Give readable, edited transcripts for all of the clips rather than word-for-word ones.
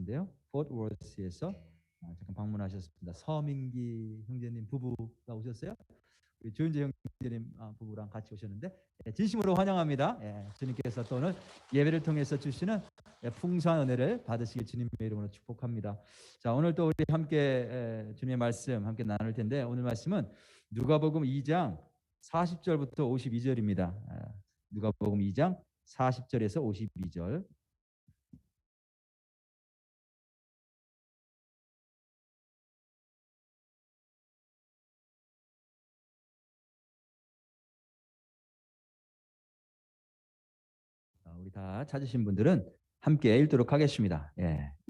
같은데요. 포트워스에서 잠깐 방문하셨습니다. 서민기 형제님 부부가 오셨어요. 우리 조윤재 형제님 부부랑 같이 오셨는데 진심으로 환영합니다. 주님께서 또 오늘 예배를 통해서 주시는 풍성한 은혜를 받으시길 주님의 이름으로 축복합니다. 자, 오늘 또 우리 함께 주님의 말씀 함께 나눌 텐데 오늘 말씀은 누가복음 2장 40절부터 52절입니다. 누가복음 2장 40절에서 52절. 우리 다 찾으신 분들은 함께 읽도록 하겠습니다.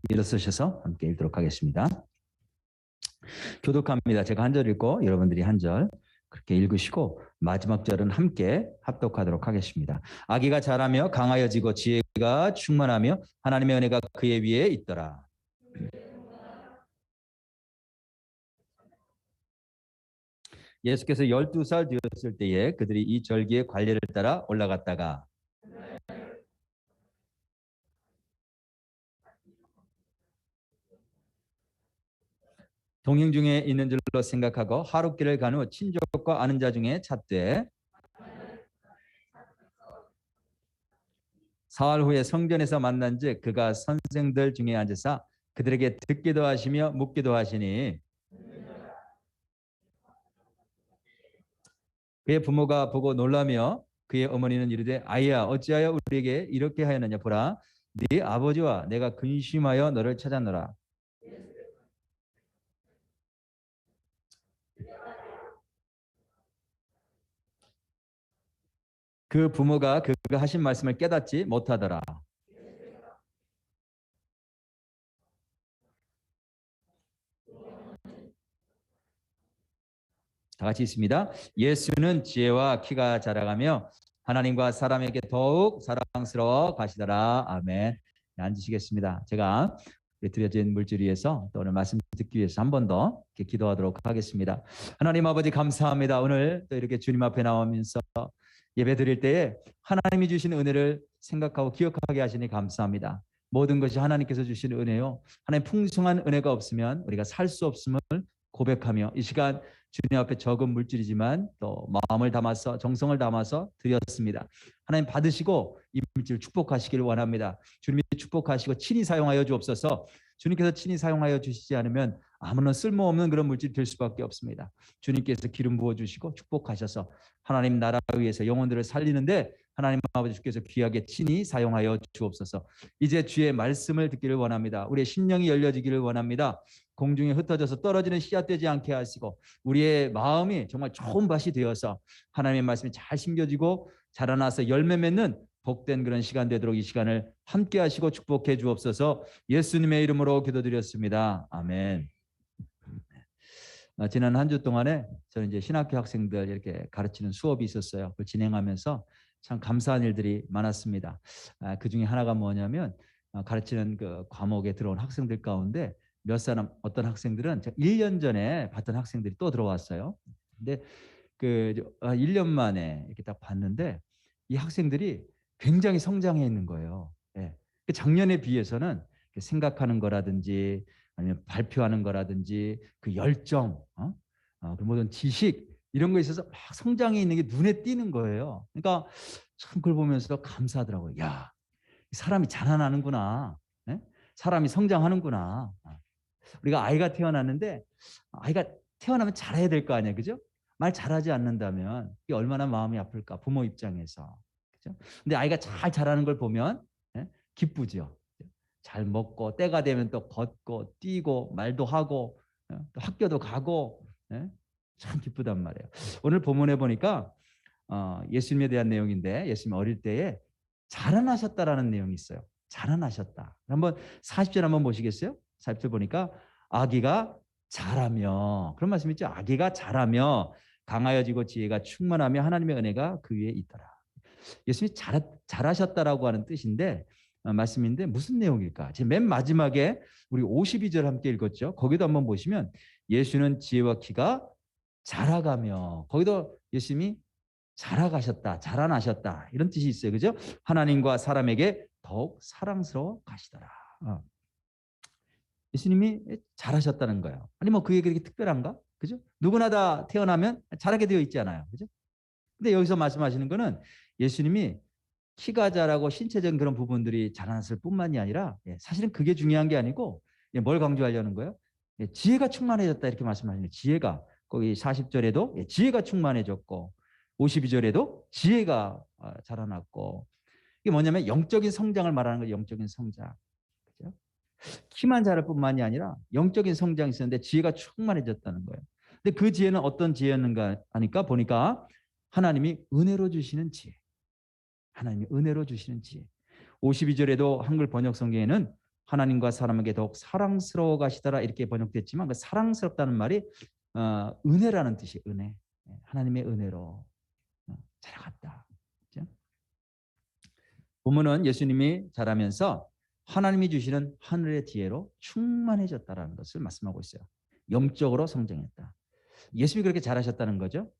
일어서셔서 함께 읽도록 하겠습니다. 교독합니다. 제가 한 절 읽고 여러분들이 한 절 그렇게 읽으시고 마지막 절은 함께 합독하도록 하겠습니다. 아기가 자라며 강하여지고 지혜가 충만하며 하나님의 은혜가 그의 위에 있더라. 예수께서 12살 되었을 때에 그들이 이 절기의 관례를 따라 올라갔다가 동행 중에 있는 줄로 생각하고 하룻길을 간 후 친족과 아는 자 중에 찾되 사흘 후에 성전에서 만난즉 그가 선생들 중에 앉으사 그들에게 듣기도 하시며 묻기도 하시니 그의 부모가 보고 놀라며 그의 어머니는 이르되 아이야 어찌하여 우리에게 이렇게 하였느냐 보라 네 아버지와 내가 근심하여 너를 찾았노라. 그 부모가 그가 하신 말씀을 깨닫지 못하더라. 다 같이 있습니다. 예수는 지혜와 키가 자라가며 하나님과 사람에게 더욱 사랑스러워 가시더라. 아멘. 앉으시겠습니다. 제가 드려진 물질 위해서 또 오늘 말씀 듣기 위해서 한 번 더 기도하도록 하겠습니다. 하나님 아버지 감사합니다. 오늘 또 이렇게 주님 앞에 나오면서 예배 드릴 때에 하나님이 주신 은혜를 생각하고 기억하게 하시니 감사합니다. 모든 것이 하나님께서 주신 은혜요. 하나님 풍성한 은혜가 없으면 우리가 살 수 없음을 고백하며 이 시간 주님 앞에 적은 물질이지만 또 마음을 담아서 정성을 담아서 드렸습니다. 하나님 받으시고 이 물질 축복하시기를 원합니다. 주님이 축복하시고 친히 사용하여 주옵소서. 주님께서 친히 사용하여 주시지 않으면 아무런 쓸모없는 그런 물질이 될 수밖에 없습니다. 주님께서 기름 부어주시고 축복하셔서 하나님 나라 위해서 영혼들을 살리는데 하나님 아버지 주께서 귀하게 친히 사용하여 주옵소서. 이제 주의 말씀을 듣기를 원합니다. 우리의 심령이 열려지기를 원합니다. 공중에 흩어져서 떨어지는 씨앗 되지 않게 하시고 우리의 마음이 정말 좋은 밭이 되어서 하나님의 말씀이 잘 심겨지고 자라나서 열매 맺는 복된 그런 시간 되도록 이 시간을 함께 하시고 축복해 주옵소서. 예수님의 이름으로 기도드렸습니다. 아멘. 지난 한 주 동안에 저는 이제 신학교 학생들 이렇게 가르치는 수업이 있었어요. 그걸 진행하면서 참 감사한 일들이 많았습니다. 그 중에 하나가 뭐냐면 가르치는 그 과목에 들어온 학생들 가운데 몇 사람 어떤 학생들은 1년 전에 봤던 학생들이 또 들어왔어요. 근데 그 1년 만에 이렇게 딱 봤는데 이 학생들이 굉장히 성장해 있는 거예요. 작년에 비해서는 생각하는 거라든지 아니면 발표하는 거라든지 그 열정, 그 모든 지식 이런 거에 있어서 막 성장해 있는 게 눈에 띄는 거예요. 그러니까 참 그걸 보면서 감사하더라고요. 야, 사람이 자라나는구나. 사람이 성장하는구나. 우리가 아이가 태어났는데 아이가 태어나면 잘해야 될 거 아니에요, 그죠? 말 잘하지 않는다면 이게 얼마나 마음이 아플까 부모 입장에서, 그죠? 근데 아이가 잘 자라는 걸 보면 기쁘죠. 잘 먹고 때가 되면 또 걷고 뛰고 말도 하고 또 학교도 가고 참 기쁘단 말이에요. 오늘 본문에 보니까 예수님에 대한 내용인데 예수님 어릴 때에 자라나셨다라는 내용이 있어요. 자라나셨다. 한번 40절 한번 보시겠어요? 40절 보니까 아기가 자라며 그런 말씀 있죠. 아기가 자라며 강하여지고 지혜가 충만하며 하나님의 은혜가 그 위에 있더라. 예수님이 잘하셨다라고 하는 뜻인데 말씀인데 무슨 내용일까? 지금 맨 마지막에 우리 52절 함께 읽었죠. 거기도 한번 보시면 예수는 지혜와 키가 자라가며 거기도 예수님이 자라가셨다, 자라나셨다 이런 뜻이 있어요. 그죠? 하나님과 사람에게 더욱 사랑스러워 가시더라. 예수님이 잘하셨다는 거예요. 아니 뭐 그게 그렇게 특별한가? 그죠? 누구나 다 태어나면 잘하게 되어 있지 않아요. 그죠? 근데 여기서 말씀하시는 거는 예수님이 키가 자라고 신체적인 그런 부분들이 자라났을 뿐만이 아니라 사실은 그게 중요한 게 아니고 뭘 강조하려는 거예요? 지혜가 충만해졌다 이렇게 말씀하시는 거예요. 지혜가 거기 40절에도 지혜가 충만해졌고 52절에도 지혜가 자라났고 이게 뭐냐면 영적인 성장을 말하는 거예요. 영적인 성장. 그죠? 키만 자랄 뿐만이 아니라 영적인 성장이 있었는데 지혜가 충만해졌다는 거예요. 근데 그 지혜는 어떤 지혜였는가 하니까 보니까 하나님이 은혜로 주시는 지혜. 하나님이 은혜로 주시는 지혜. 52절에도 한글 번역 성경에는 하나님과 사람에게 더욱 사랑스러워 가시더라 이렇게 번역됐지만 그 사랑스럽다는 말이 은혜라는 뜻이에요. 은혜. 하나님의 은혜로 자라갔다. 그렇죠? 본문은 예수님이 자라면서 하나님이 주시는 하늘의 지혜로 충만해졌다라는 것을 말씀하고 있어요. 영적으로 성장했다. 예수님이 그렇게 잘하셨다는 거죠.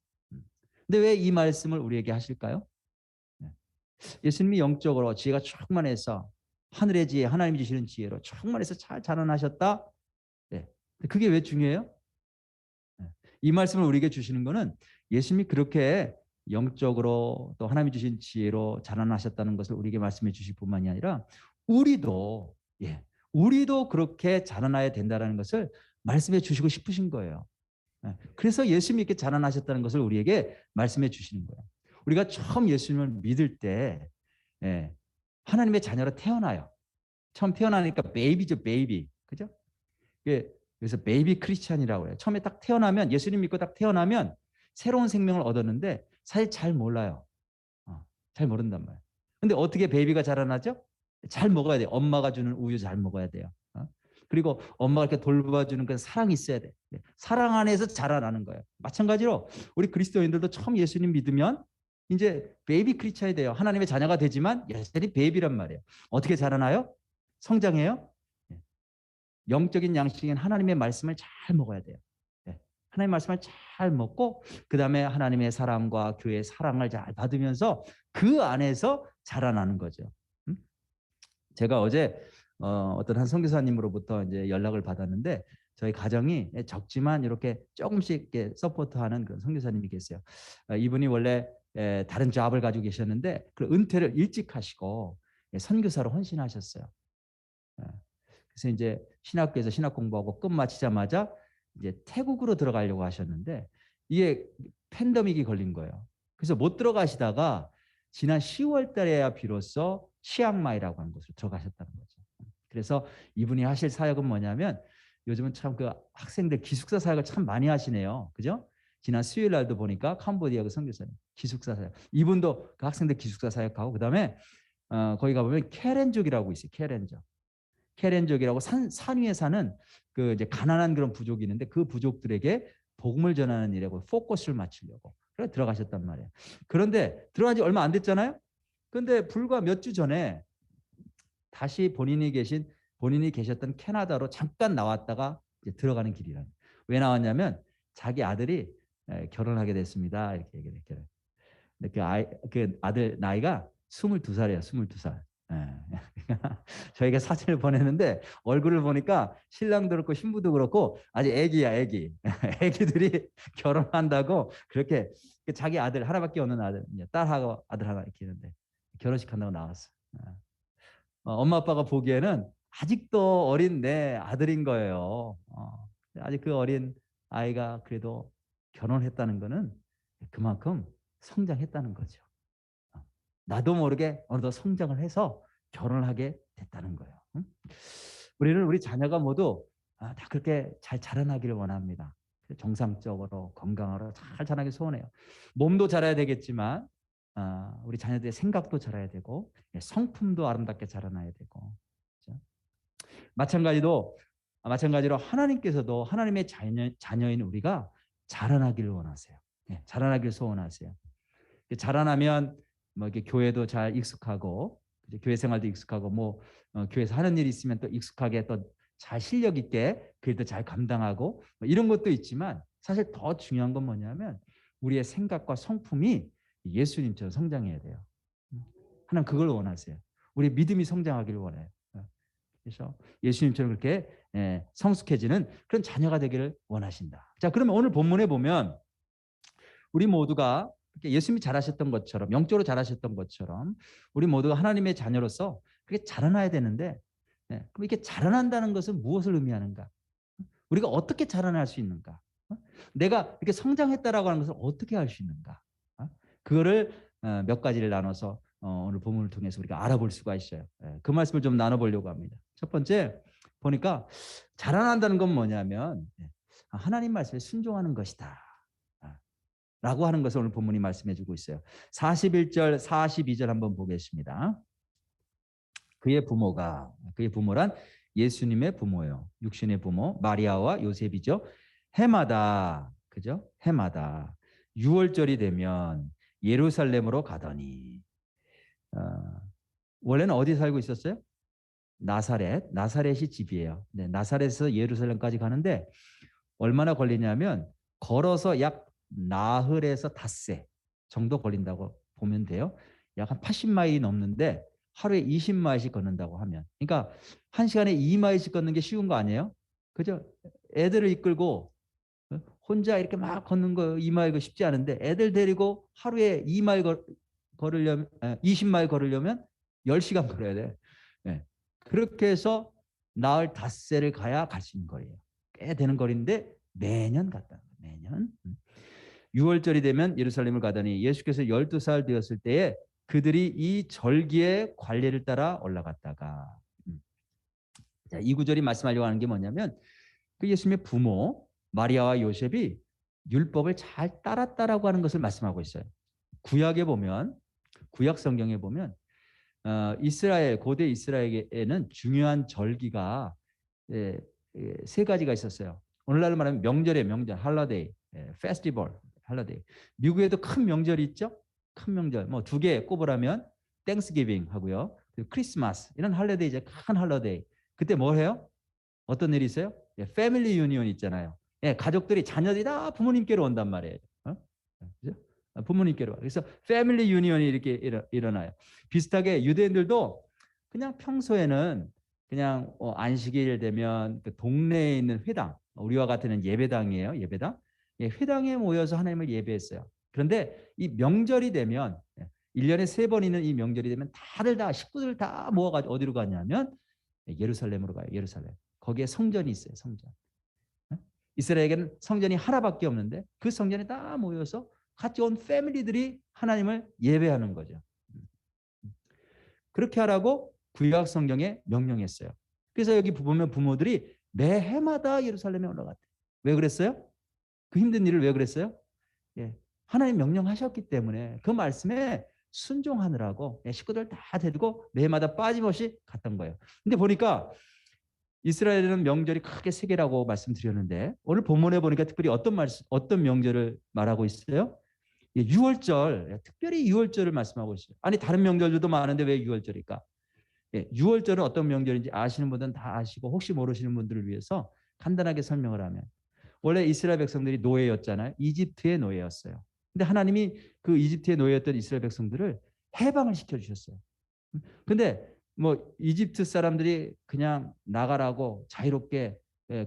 근데 왜 이 말씀을 우리에게 하실까요? 예수님이 영적으로 지혜가 충만해서 하늘의 지혜, 하나님이 주시는 지혜로 충만해서 잘 자라나셨다. 네. 그게 왜 중요해요? 이 말씀을 우리에게 주시는 것은 예수님이 그렇게 영적으로 또 하나님이 주신 지혜로 자라나셨다는 것을 우리에게 말씀해 주실 뿐만이 아니라 우리도 우리도 그렇게 자라나야 된다는 것을 말씀해 주시고 싶으신 거예요. 그래서 예수님이 이렇게 자라나셨다는 것을 우리에게 말씀해 주시는 거예요. 우리가 처음 예수님을 믿을 때 하나님의 자녀로 태어나요. 처음 태어나니까 베이비죠, 베이비. 그죠? 그래서 베이비 크리스찬이라고 해요. 처음에 딱 태어나면 예수님 믿고 딱 태어나면 새로운 생명을 얻었는데 사실 잘 몰라요. 잘 모른단 말이에요. 근데 어떻게 베이비가 자라나죠? 잘 먹어야 돼요. 엄마가 주는 우유 잘 먹어야 돼요. 그리고 엄마가 이렇게 돌봐주는 그 사랑이 있어야 돼. 사랑 안에서 자라나는 거예요. 마찬가지로 우리 그리스도인들도 처음 예수님 믿으면 이제 베이비 크리스찬이 돼요. 하나님의 자녀가 되지만 여전히 베이비란 말이에요. 어떻게 자라나요? 성장해요? 영적인 양식인 하나님의 말씀을 잘 먹어야 돼요. 하나님의 말씀을 잘 먹고 그 다음에 하나님의 사랑과 교회의 사랑을 잘 받으면서 그 안에서 자라나는 거죠. 제가 어제 어떤 한 선교사님으로부터 이제 연락을 받았는데 저희 가정이 적지만 이렇게 조금씩 이렇게 서포트하는 그런 선교사님이 계세요. 이분이 원래 다른 잡을 가지고 계셨는데 그 은퇴를 일찍 하시고 선교사로 헌신하셨어요. 그래서 이제 신학교에서 신학 공부하고 끝마치자마자 이제 태국으로 들어가려고 하셨는데 이게 팬데믹이 걸린 거예요. 그래서 못 들어가시다가 지난 10월 달에야 비로소 치앙마이라고 하는 곳으로 들어가셨다는 거죠. 그래서 이분이 하실 사역은 뭐냐면 요즘은 참 그 학생들 기숙사 사역을 참 많이 하시네요. 그죠? 지난 수요일 날도 보니까 캄보디아 그 선교사님 기숙사 사역. 이분도 그 학생들 기숙사 사역하고 그다음에 거기 가보면 케렌족이라고 있어요. 케렌족. 케렌족이라고 산 위에 사는 그 이제 가난한 그런 부족이 있는데 그 부족들에게 복음을 전하는 일이고 포커스를 맞추려고 그래 들어가셨단 말이에요. 그런데 들어간 지 얼마 안 됐잖아요. 그런데 불과 몇 주 전에 다시 본인이 계셨던 캐나다로 잠깐 나왔다가 이제 들어가는 길이라는. 왜 나왔냐면 자기 아들이 결혼하게 됐습니다. 이렇게 얘기를 했어요. 근데 그 아들 나이가 22살이에요. 22살. 저희가 사진을 보내는데 얼굴을 보니까 신랑도 그렇고 신부도 그렇고 아직 애기야 애기. 애기들이 결혼한다고 그렇게 자기 아들 하나밖에 없는 아들 딸하고 아들 하나 이렇게 있는데 결혼식 한다고 나왔어. 엄마 아빠가 보기에는 아직도 어린 내 아들인 거예요. 아직 그 어린 아이가 그래도 결혼했다는 거는 그만큼 성장했다는 거죠. 나도 모르게 어느덧 성장을 해서 결혼을 하게 됐다는 거예요. 우리는 우리 자녀가 모두 다 그렇게 잘 자라나기를 원합니다. 정상적으로 건강하러 잘 자라길 소원해요. 몸도 자라야 되겠지만 우리 자녀들의 생각도 자라야 되고 성품도 아름답게 자라나야 되고 그렇죠? 마찬가지로 하나님께서도 하나님의 자녀인 우리가 자라나기를 원하세요. 자라나기를 소원하세요. 자라나면 뭐 이렇게 교회도 잘 익숙하고 교회 생활도 익숙하고 뭐 교회에서 하는 일이 있으면 또 익숙하게 또 잘 실력 있게 그 일도 잘 감당하고 뭐 이런 것도 있지만 사실 더 중요한 건 뭐냐면 우리의 생각과 성품이 예수님처럼 성장해야 돼요. 하나님 그걸 원하세요. 우리 믿음이 성장하기를 원해요. 그래서 예수님처럼 그렇게 성숙해지는 그런 자녀가 되기를 원하신다. 자, 그러면 오늘 본문에 보면 우리 모두가 예수님이 잘하셨던 것처럼 영적으로 잘하셨던 것처럼 우리 모두가 하나님의 자녀로서 그렇게 자라나야 되는데 그럼 이렇게 자라난다는 것은 무엇을 의미하는가? 우리가 어떻게 자라날 수 있는가? 내가 이렇게 성장했다라고 하는 것을 어떻게 알 수 있는가? 그거를 몇 가지를 나눠서 오늘 본문을 통해서 우리가 알아볼 수가 있어요. 그 말씀을 좀 나눠보려고 합니다. 첫 번째 보니까 자라난다는 건 뭐냐면 하나님 말씀에 순종하는 것이다 라고 하는 것을 오늘 본문이 말씀해 주고 있어요. 41절 42절 한번 보겠습니다. 그의 부모란 예수님의 부모요. 육신의 부모 마리아와 요셉이죠. 해마다 그죠? 해마다 6월절이 되면 예루살렘으로 가더니 원래는 어디 살고 있었어요? 나사렛이 집이에요. 네, 나사렛에서 예루살렘까지 가는데 얼마나 걸리냐면 걸어서 약 나흘에서 닷새 정도 걸린다고 보면 돼요. 약 한 80마일이 넘는데 하루에 20마일씩 걷는다고 하면 그러니까 1시간에 2마일씩 걷는 게 쉬운 거 아니에요? 그죠? 애들을 이끌고 혼자 이렇게 막 걷는 거 2마일 거 쉽지 않은데 애들 데리고 하루에 2마일 걸으려면 20마일 걸으려면 10시간 걸어야 돼. 네. 그렇게 해서 나흘 닷새를 가야 갈 수 있는 거리예요. 꽤 되는 거리인데 매년 갔다. 매년. 6월절이 되면 예루살렘을 가더니 예수께서 12살 되었을 때에 그들이 이 절기의 관례를 따라 올라갔다가 자, 이 구절이 말씀하려고 하는 게 뭐냐면 그 예수님의 부모 마리아와 요셉이 율법을 잘 따랐다라고 하는 것을 말씀하고 있어요. 구약에 보면 구약 성경에 보면 고대 이스라엘에는 중요한 절기가 세 가지가 있었어요. 오늘날로 말하면 명절, 할러데이, 페스티벌, 할러데이. 미국에도 큰 명절이 있죠. 큰 명절, 뭐 2개 꼽으라면 땡스기빙 하고요, 크리스마스 이런 할러데이 이제 큰 할러데이. 그때 뭘 해요? 어떤 일이 있어요? 패밀리 유니온 있잖아요. 가족들이 자녀들이 다 부모님께로 온단 말이에요. 그죠? 부모님께로. 그래서 패밀리 유니온이 이렇게 일어나요. 비슷하게 유대인들도 그냥 평소에는 그냥 안식일 되면 그 동네에 있는 회당, 우리와 같은 예배당이에요. 예배당. 회당에 모여서 하나님을 예배했어요. 그런데 이 명절이 되면 1년에 3번 있는 이 명절이 되면 다들 다 식구들 다 모아가지고 어디로 가냐면 예루살렘으로 가요. 예루살렘. 거기에 성전이 있어요. 성전. 이스라엘에게는 성전이 하나밖에 없는데 그 성전에 다 모여서 같이 온 패밀리들이 하나님을 예배하는 거죠. 그렇게 하라고 구약 성경에 명령했어요. 그래서 여기 보면 부모들이 매해마다 예루살렘에 올라갔대요. 왜 그랬어요? 그 힘든 일을 왜 그랬어요? 하나님 명령하셨기 때문에 그 말씀에 순종하느라고 식구들 다 데리고 매해마다 빠짐없이 갔던 거예요. 근데 보니까 이스라엘에는 명절이 크게 3개라고 말씀드렸는데 오늘 본문에 보니까 특별히 어떤 명절을 말하고 있어요? 6월절, 특별히 6월절을 말씀하고 있어요. 아니 다른 명절들도 많은데 왜 6월절일까? 6월절은 어떤 명절인지 아시는 분들은 다 아시고 혹시 모르시는 분들을 위해서 간단하게 설명을 하면 원래 이스라엘 백성들이 노예였잖아요. 이집트의 노예였어요. 근데 하나님이 그 이집트의 노예였던 이스라엘 백성들을 해방을 시켜주셨어요. 근데 뭐 이집트 사람들이 그냥 나가라고 자유롭게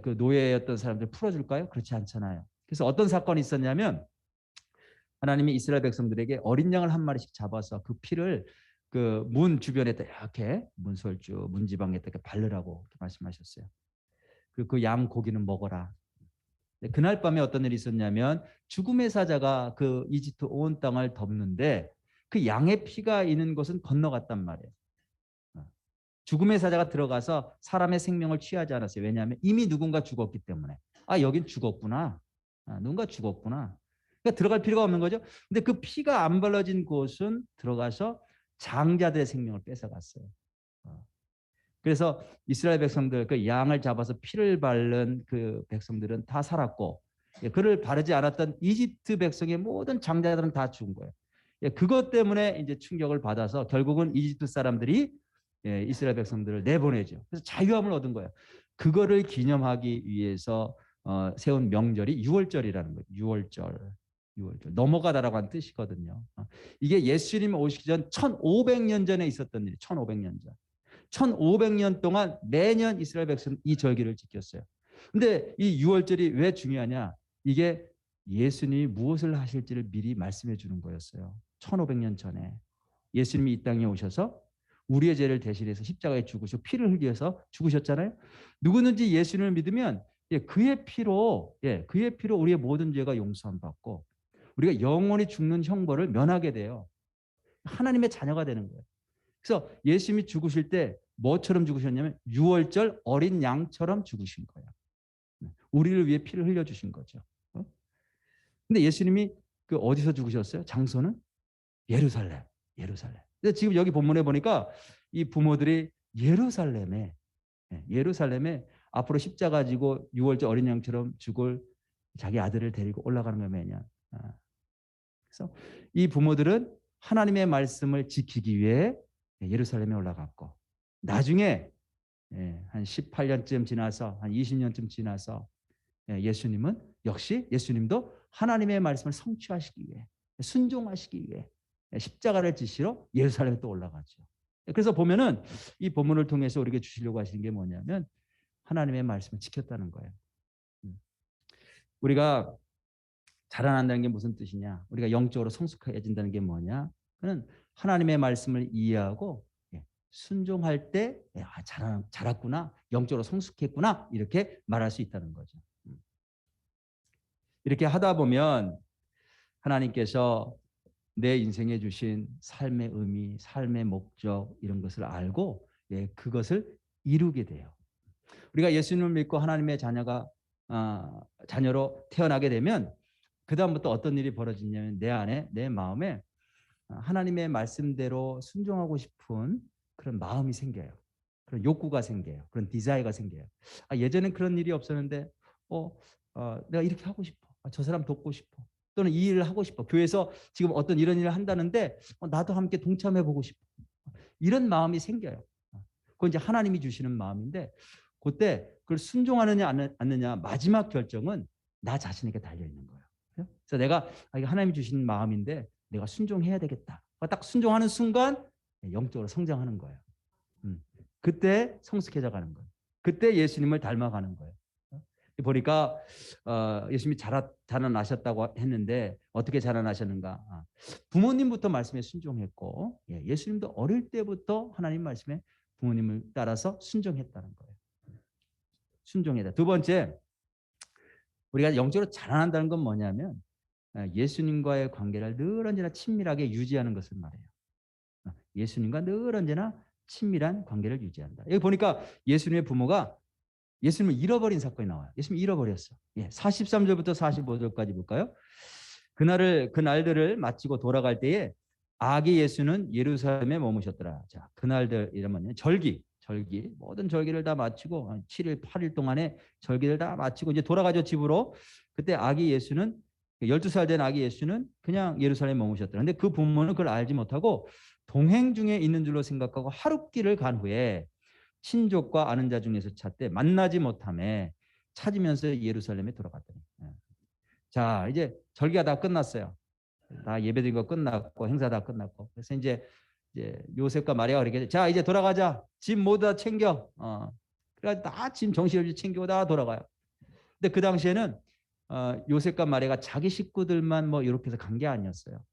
그 노예였던 사람들 풀어줄까요? 그렇지 않잖아요. 그래서 어떤 사건이 있었냐면 하나님이 이스라엘 백성들에게 어린 양을 한 마리씩 잡아서 그 피를 그 문 주변에다 이렇게 문설주, 문지방에다 이렇게 바르라고 말씀하셨어요. 그리고 그 양 고기는 먹어라. 그날 밤에 어떤 일이 있었냐면 죽음의 사자가 그 이집트 온 땅을 덮는데 그 양의 피가 있는 곳은 건너갔단 말이에요. 죽음의 사자가 들어가서 사람의 생명을 취하지 않았어요. 왜냐하면 이미 누군가 죽었기 때문에. 아, 여긴 죽었구나. 누군가 죽었구나. 그러니까 들어갈 필요가 없는 거죠. 근데 그 피가 안 발라진 곳은 들어가서 장자들의 생명을 뺏어갔어요. 그래서 이스라엘 백성들 그 양을 잡아서 피를 바른 그 백성들은 다 살았고 그를 바르지 않았던 이집트 백성의 모든 장자들은 다 죽은 거예요. 그것 때문에 이제 충격을 받아서 결국은 이집트 사람들이 이스라엘 백성들을 내보내죠. 그래서 자유함을 얻은 거예요. 그거를 기념하기 위해서 세운 명절이 6월절이라는 거예요. 6월절. 넘어가다라고 하는 뜻이거든요. 이게 예수님 오시기 전 1500년 전에 있었던 일이에요. 1500년 전. 1500년 동안 매년 이스라엘 백성은 이 절기를 지켰어요. 근데 이 유월절이 왜 중요하냐? 이게 예수님이 무엇을 하실지를 미리 말씀해 주는 거였어요. 1500년 전에 예수님이 이 땅에 오셔서 우리의 죄를 대신해서 십자가에 죽으시고 피를 흘려서 죽으셨잖아요. 누구든지 예수님을 믿으면 그의 피로 우리의 모든 죄가 용서함 받고 우리가 영원히 죽는 형벌을 면하게 돼요. 하나님의 자녀가 되는 거예요. 그래서 예수님이 죽으실 때 뭐처럼 죽으셨냐면 유월절 어린 양처럼 죽으신 거예요. 우리를 위해 피를 흘려주신 거죠. 근데 예수님이 그 어디서 죽으셨어요? 장소는 예루살렘. 근데 지금 여기 본문에 보니까 이 부모들이 예루살렘에 앞으로 십자가 지고 유월절 어린 양처럼 죽을 자기 아들을 데리고 올라가는 거예요. 매년. 그래서 이 부모들은 하나님의 말씀을 지키기 위해 예루살렘에 올라갔고 나중에 한 18년쯤 지나서 한 20년쯤 지나서 예수님은 역시 예수님도 하나님의 말씀을 성취하시기 위해 순종하시기 위해 십자가를 지시러 예루살렘에 또 올라가죠. 그래서 보면은 이 본문을 통해서 우리에게 주시려고 하시는 게 뭐냐면 하나님의 말씀을 지켰다는 거예요. 우리가 자라난다는 게 무슨 뜻이냐? 우리가 영적으로 성숙해진다는 게 뭐냐? 그는 하나님의 말씀을 이해하고 순종할 때 자랐구나, 영적으로 성숙했구나 이렇게 말할 수 있다는 거죠. 이렇게 하다 보면 하나님께서 내 인생에 주신 삶의 의미, 삶의 목적 이런 것을 알고 그것을 이루게 돼요. 우리가 예수님을 믿고 하나님의 자녀로 태어나게 되면 그 다음부터 어떤 일이 벌어지냐면 내 안에 내 마음에 하나님의 말씀대로 순종하고 싶은 그런 마음이 생겨요. 그런 욕구가 생겨요. 그런 디자이어가 생겨요. 예전엔 그런 일이 없었는데 내가 이렇게 하고 싶어. 저 사람 돕고 싶어. 또는 이 일을 하고 싶어. 교회에서 지금 어떤 이런 일을 한다는데 나도 함께 동참해보고 싶어. 이런 마음이 생겨요. 그건 이제 하나님이 주시는 마음인데 그때 그걸 순종하느냐 않느냐 마지막 결정은 나 자신에게 달려있는 거예요. 그래서 내가 하나님이 주시는 마음인데 내가 순종해야 되겠다. 딱 순종하는 순간 영적으로 성장하는 거예요. 그때 성숙해져 가는 거예요. 그때 예수님을 닮아가는 거예요. 보니까 예수님이 자라나셨다고 했는데 어떻게 자라나셨는가? 부모님부터 말씀에 순종했고 예수님도 어릴 때부터 하나님 말씀에 부모님을 따라서 순종했다는 거예요. 순종했다. 두 번째, 우리가 영적으로 자라난다는 건 뭐냐면 예수님과의 관계를 늘 언제나 친밀하게 유지하는 것을 말해요. 예수님과 늘 언제나 친밀한 관계를 유지한다. 여기 보니까 예수님의 부모가 예수님을 잃어버린 사건이 나와요. 예수님이 잃어버렸어. 43절부터 45절까지 볼까요? 그 날들을 마치고 돌아갈 때에 아기 예수는 예루살렘에 머무셨더라. 자, 그날들 이러면 절기 모든 절기를 다 마치고 7일 8일 동안에 절기를 다 마치고 이제 돌아가죠 집으로. 그때 아기 예수는 12살 된 아기 예수는 그냥 예루살렘에 머무셨더라. 근데 그 부모는 그걸 알지 못하고 동행 중에 있는 줄로 생각하고 하룻길을 간 후에 친족과 아는 자 중에서 찾되 만나지 못하매 찾으면서 예루살렘에 돌아갔더니. 자, 이제 절기가 다 끝났어요. 다 예배드린 거 끝났고 행사 다 끝났고 그래서 이제 요셉과 마리아가 그렇게 자 이제 돌아가자. 짐 모두 다 챙겨. 그래서 다 짐 정신없이 챙기고 다 돌아가요. 근데 그 당시에는 요셉과 마리아가 자기 식구들만 뭐 이렇게 해서 간 게 아니었어요.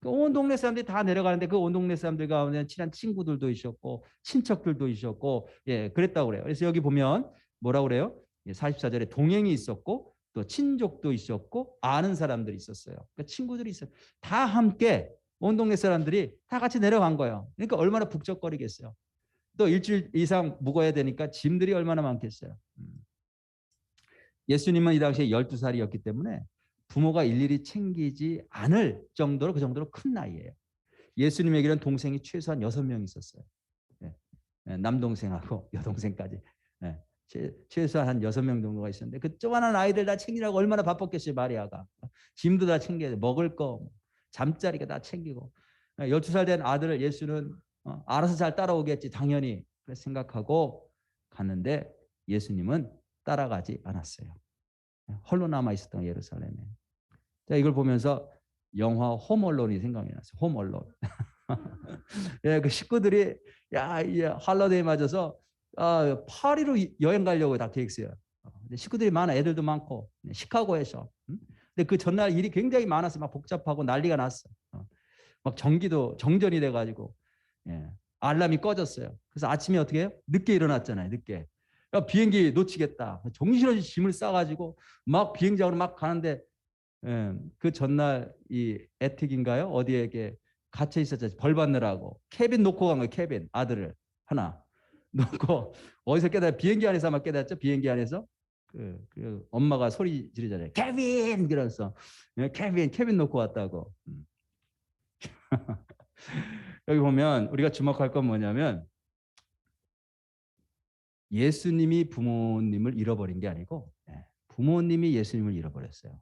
온 동네 사람들이 다 내려가는데 그 온 동네 사람들 가운데 친한 친구들도 있었고 친척들도 있었고 그랬다고 그래요. 그래서 여기 보면 뭐라고 그래요? 44절에 동행이 있었고 또 친족도 있었고 아는 사람들이 있었어요. 그러니까 친구들이 있어요. 다 함께 온 동네 사람들이 다 같이 내려간 거예요. 그러니까 얼마나 북적거리겠어요. 또 일주일 이상 묵어야 되니까 짐들이 얼마나 많겠어요. 예수님은 이 당시에 12살이었기 때문에 부모가 일일이 챙기지 않을 정도로 그 정도로 큰 나이예요. 예수님에게는 동생이 최소한 6명 있었어요. 남동생하고 여동생까지. 최소한 한 6명 정도가 있었는데 그 조그마한 아이들 다 챙기라고 얼마나 바빴겠어요. 마리아가. 짐도 다 챙겨야 돼. 먹을 거 잠자리가 다 챙기고 12살 된 아들을 예수는 알아서 잘 따라오겠지 당연히 그래서 생각하고 갔는데 예수님은 따라가지 않았어요. 홀로 남아 있었던 예루살렘에. 자, 이걸 보면서 영화 홈얼론이 생각이 났어요. 홈얼론. 예, 그 식구들이 야, 이 할러데이 맞아서 파리로 여행 가려고 다 계획했어요. 근데 식구들이 많아, 애들도 많고 시카고에서. 근데 그 전날 일이 굉장히 많아서 막 복잡하고 난리가 났어. 막 전기도 정전이 돼가지고 예, 알람이 꺼졌어요. 그래서 아침에 어떻게 해요? 늦게 일어났잖아요. 늦게. 야, 비행기 놓치겠다. 정신없이 짐을 싸가지고 막 비행장으로 막 가는데 예, 그 전날 이 에틱인가요? 어디에게 갇혀 있었죠. 벌 받느라고 캐빈 놓고 간 거예요. 캐빈 아들을 하나 놓고 어디서 깨달아? 비행기 안에서 아마 깨달았죠. 비행기 안에서 그 엄마가 소리 지르잖아요. 캐빈 그래서 예, 캐빈 놓고 왔다고. 여기 보면 우리가 주목할 건 뭐냐면 예수님이 부모님을 잃어버린 게 아니고 예, 부모님이 예수님을 잃어버렸어요.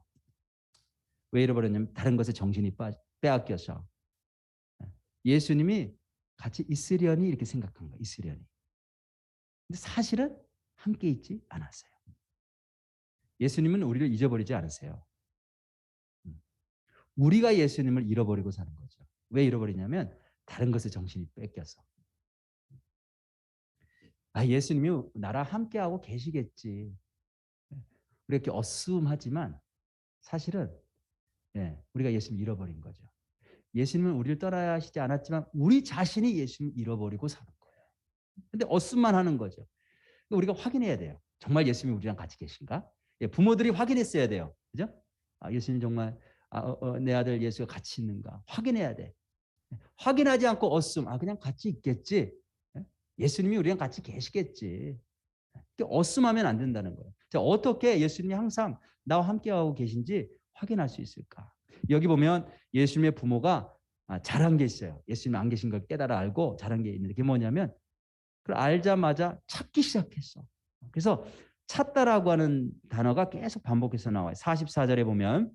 왜 잃어버렸냐면 다른 것에 정신이 빼앗겨서 예수님이 같이 있으려니 이렇게 생각한 거예요. 있으려니. 근데 사실은 함께 있지 않았어요. 예수님은 우리를 잊어버리지 않으세요. 우리가 예수님을 잃어버리고 사는 거죠. 왜 잃어버리냐면 다른 것에 정신이 뺏겨서. 예수님이 나랑 함께하고 계시겠지. 이렇게 어스움하지만 사실은 우리가 예수님을 잃어버린 거죠. 예수님은 우리를 떠나야 하시지 않았지만 우리 자신이 예수님을 잃어버리고 사는 거예요. 근데 어스움만 하는 거죠. 우리가 확인해야 돼요. 정말 예수님이 우리랑 같이 계신가? 부모들이 확인했어야 돼요. 그죠? 예수님 정말 내 아들 예수가 같이 있는가? 확인해야 돼. 확인하지 않고 그냥 같이 있겠지. 예수님이 우리랑 같이 계시겠지. 어슴하면 안 된다는 거예요. 자, 어떻게 예수님이 항상 나와 함께하고 계신지 확인할 수 있을까? 여기 보면 예수님의 부모가 잘한 게 있어요. 예수님 안 계신 걸 깨달아 알고 잘한 게 있는데 그게 뭐냐면 그걸 알자마자 찾기 시작했어. 그래서 찾다라고 하는 단어가 계속 반복해서 나와요. 44절에 보면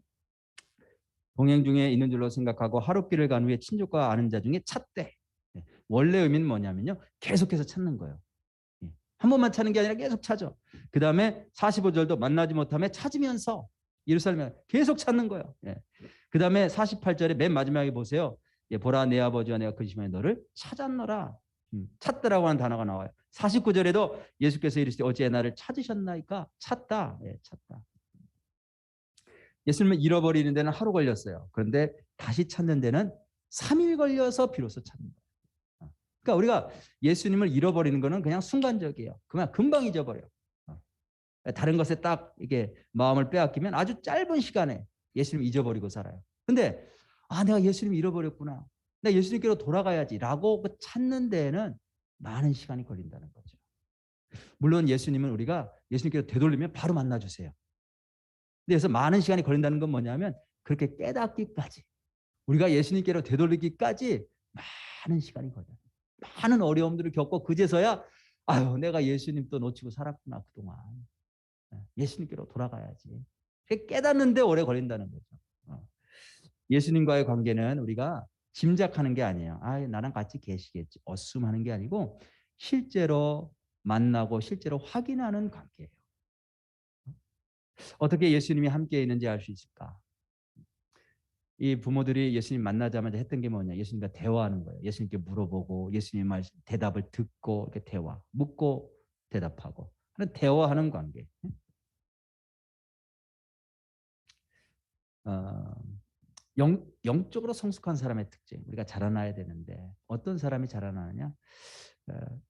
동행 중에 있는 줄로 생각하고 하룻길을 간 후에 친족과 아는 자 중에 찾되. 원래 의미는 뭐냐면요. 계속해서 찾는 거예요. 한 번만 찾는 게 아니라 계속 찾아. 그 다음에 45절도 만나지 못하며 찾으면서 예루살렘에 계속 찾는 거예요. 그 다음에 48절에 맨 마지막에 보세요. 보라 내 아버지와 내가 그 시간에 너를 찾았노라. 찾다라고 하는 단어가 나와요. 49절에도 예수께서 이르시되 어찌 나를 찾으셨나이까? 찾다. 찾다. 예수님을 잃어버리는 데는 하루 걸렸어요. 그런데 다시 찾는 데는 3일 걸려서 비로소 찾는 거예요. 그러니까 우리가 예수님을 잃어버리는 거는 그냥 순간적이에요. 그냥 금방 잊어버려. 다른 것에 딱 이게 마음을 빼앗기면 아주 짧은 시간에 예수님을 잊어버리고 살아요. 근데 내가 예수님을 잃어버렸구나. 내가 예수님께로 돌아가야지라고 찾는 데에는 많은 시간이 걸린다는 거죠. 물론 예수님은 우리가 예수님께로 되돌리면 바로 만나주세요. 그래서 많은 시간이 걸린다는 건 뭐냐면 그렇게 깨닫기까지 우리가 예수님께로 되돌리기까지 많은 시간이 걸려요. 많은 어려움들을 겪고 그제서야 내가 예수님 또 놓치고 살았구나 그동안. 예수님께로 돌아가야지. 깨닫는데 오래 걸린다는 거죠. 예수님과의 관계는 우리가 짐작하는 게 아니에요. 나랑 같이 계시겠지. 어슴하는 게 아니고 실제로 만나고 실제로 확인하는 관계예요. 어떻게 예수님이 함께 있는지 알 수 있을까? 이 부모들이 예수님 만나자마자 했던 게 뭐냐? 예수님과 대화하는 거예요. 예수님께 물어보고 예수님의 말 대답을 듣고 이렇게 대화, 묻고 대답하고 하는 대화하는 관계. 영적으로 성숙한 사람의 특징 우리가 자라나야 되는데 어떤 사람이 자라나느냐?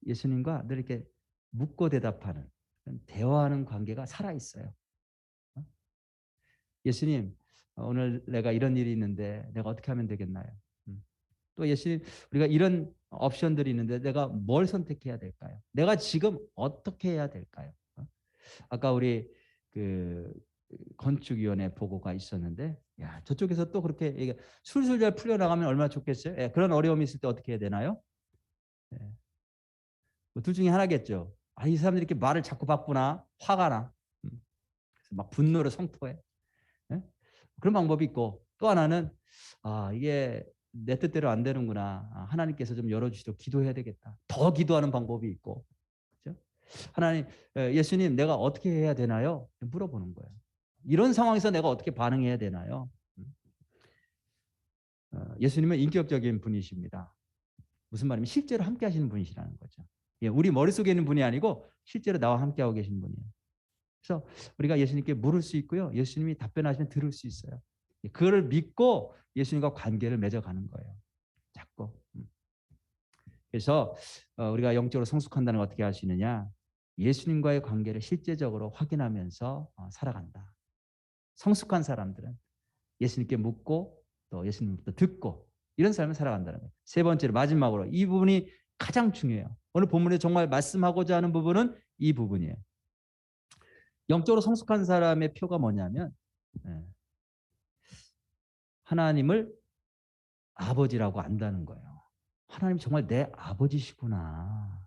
예수님과 늘 이렇게 묻고 대답하는 대화하는 관계가 살아 있어요. 예수님, 오늘 내가 이런 일이 있는데 내가 어떻게 하면 되겠나요? 또 예수님, 우리가 이런 옵션들이 있는데 내가 뭘 선택해야 될까요? 내가 지금 어떻게 해야 될까요? 아까 우리 그 건축위원회 보고가 있었는데, 저쪽에서 또 그렇게 술술 잘 풀려나가면 얼마나 좋겠어요? 그런 어려움이 있을 때 어떻게 해야 되나요? 뭐둘 중에 하나겠죠. 이 사람들이 이렇게 말을 자꾸 바꾸나 화가 나. 그래서 막 분노를 성토해. 그런 방법이 있고 또 하나는 이게 내 뜻대로 안 되는구나. 하나님께서 좀 열어주시도록 기도해야 되겠다. 더 기도하는 방법이 있고. 그렇죠? 하나님, 예수님 내가 어떻게 해야 되나요? 물어보는 거예요. 이런 상황에서 내가 어떻게 반응해야 되나요? 예수님은 인격적인 분이십니다. 무슨 말이면 실제로 함께 하시는 분이시라는 거죠. 예, 우리 머릿속에 있는 분이 아니고 실제로 나와 함께하고 계신 분이에요. 그래서 우리가 예수님께 물을 수 있고요. 예수님이 답변하시면 들을 수 있어요. 그거를 믿고 예수님과 관계를 맺어가는 거예요. 자꾸. 그래서 우리가 영적으로 성숙한다는 걸 어떻게 할 수 있느냐? 예수님과의 관계를 실제적으로 확인하면서 살아간다. 성숙한 사람들은 예수님께 묻고 또 예수님부터 듣고 이런 삶을 살아간다는 거예요. 세 번째로 마지막으로 이 부분이 가장 중요해요. 오늘 본문에 정말 말씀하고자 하는 부분은 이 부분이에요. 영적으로 성숙한 사람의 표가 뭐냐면 하나님을 아버지라고 안다는 거예요. 하나님 정말 내 아버지시구나.